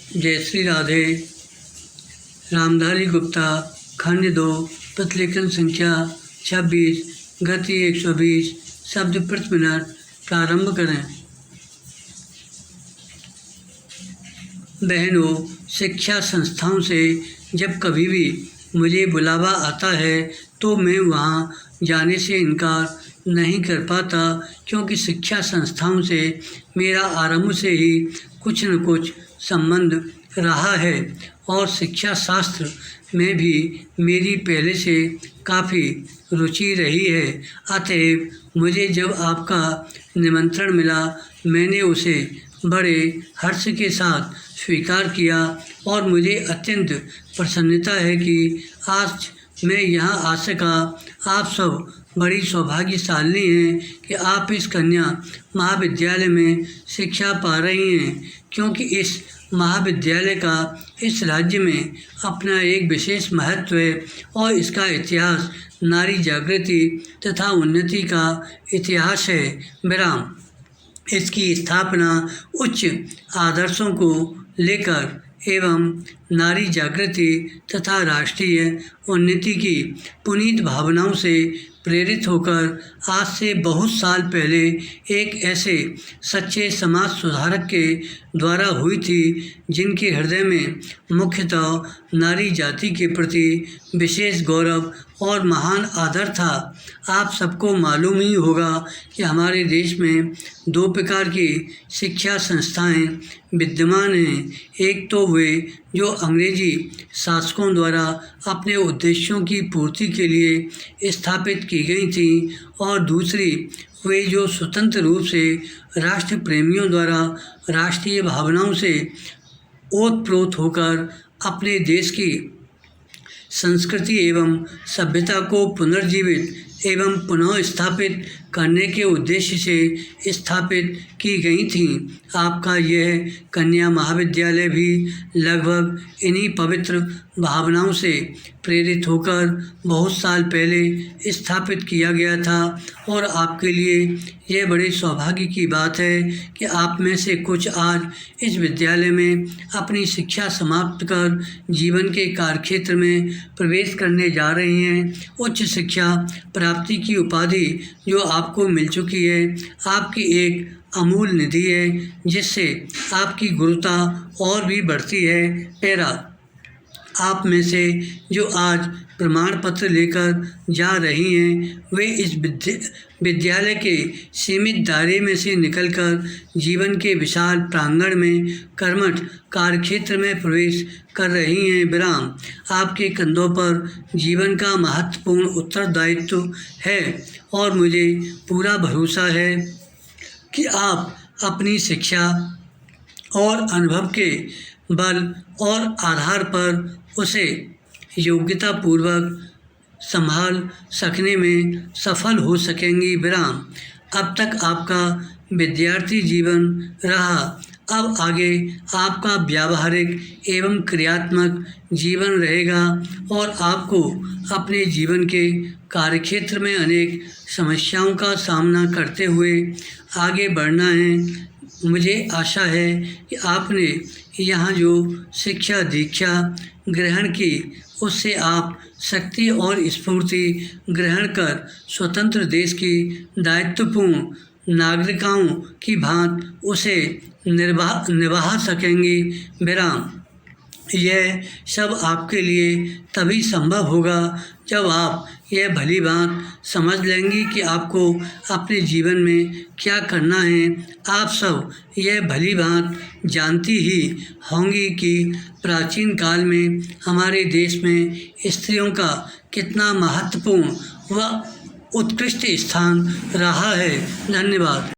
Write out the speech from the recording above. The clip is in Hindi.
जय श्री राधे। रामधारी गुप्ता, खंड 2, प्रतिलेखन संख्या 26, गति 120, शब्द प्रति मिनट। प्रारंभ करें। बहनों, शिक्षा संस्थाओं से जब कभी भी मुझे बुलावा आता है तो मैं वहाँ जाने से इनकार नहीं कर पाता, क्योंकि शिक्षा संस्थाओं से मेरा आरंभ से ही कुछ न कुछ संबंध रहा है और शिक्षा शास्त्र में भी मेरी पहले से काफ़ी रुचि रही है। अतएव मुझे जब आपका निमंत्रण मिला, मैंने उसे बड़े हर्ष के साथ स्वीकार किया और मुझे अत्यंत प्रसन्नता है कि आज मैं यहाँ आ सका। आप सब बड़ी सौभाग्यशाली हैं कि आप इस कन्या महाविद्यालय में शिक्षा पा रही हैं, क्योंकि इस महाविद्यालय का इस राज्य में अपना एक विशेष महत्व है और इसका इतिहास नारी जागृति तथा उन्नति का इतिहास है। विराम। इसकी स्थापना उच्च आदर्शों को लेकर एवं नारी जागृति तथा राष्ट्रीय उन्नति की पुनीत भावनाओं से प्रेरित होकर आज से बहुत साल पहले एक ऐसे सच्चे समाज सुधारक के द्वारा हुई थी, जिनके हृदय में मुख्यतः नारी जाति के प्रति विशेष गौरव और महान आदर था। आप सबको मालूम ही होगा कि हमारे देश में दो प्रकार की शिक्षा संस्थाएं विद्यमान हैं। एक तो वे जो अंग्रेजी शासकों द्वारा अपने उद्देश्यों की पूर्ति के लिए स्थापित की गई थी, और दूसरी वे जो स्वतंत्र रूप से राष्ट्र प्रेमियों द्वारा राष्ट्रीय भावनाओं से ओतप्रोत होकर अपने देश की संस्कृति एवं सभ्यता को पुनर्जीवित एवं पुनः स्थापित करने के उद्देश्य से स्थापित की गई थीं। आपका यह कन्या महाविद्यालय भी लगभग इन्हीं पवित्र भावनाओं से प्रेरित होकर बहुत साल पहले स्थापित किया गया था, और आपके लिए यह बड़े सौभाग्य की बात है कि आप में से कुछ आज इस विद्यालय में अपनी शिक्षा समाप्त कर जीवन के कार्यक्षेत्र में प्रवेश करने जा रही हैं। उच्च शिक्षा प्राप्ति की उपाधि जो आपको मिल चुकी है, आपकी एक अमूल निधि है, जिससे आपकी गुरुता और भी बढ़ती है। पैरा। आप में से जो आज प्रमाण पत्र लेकर जा रही हैं, वे इस विद्यालय के सीमित दायरे में से निकलकर जीवन के विशाल प्रांगण में कर्मठ कार्यक्षेत्र में प्रवेश कर रही हैं। विराम। आपके कंधों पर जीवन का महत्वपूर्ण उत्तरदायित्व है और मुझे पूरा भरोसा है कि आप अपनी शिक्षा और अनुभव के बल और आधार पर उसे योग्यतापूर्वक संभाल सकने में सफल हो सकेंगी। विराम। अब तक आपका विद्यार्थी जीवन रहा, अब आगे आपका व्यावहारिक एवं क्रियात्मक जीवन रहेगा और आपको अपने जीवन के कार्यक्षेत्र में अनेक समस्याओं का सामना करते हुए आगे बढ़ना है। मुझे आशा है कि आपने यहाँ जो शिक्षा दीक्षा ग्रहण की, उससे आप शक्ति और स्फूर्ति ग्रहण कर स्वतंत्र देश की दायित्वपूर्ण नागरिकाओं की भांति उसे निभा सकेंगी। विराम। यह सब आपके लिए तभी संभव होगा जब आप यह भली बात समझ लेंगी कि आपको अपने जीवन में क्या करना है। आप सब यह भली बात जानती ही होंगी कि प्राचीन काल में हमारे देश में स्त्रियों का कितना महत्वपूर्ण व उत्कृष्ट स्थान रहा है। धन्यवाद।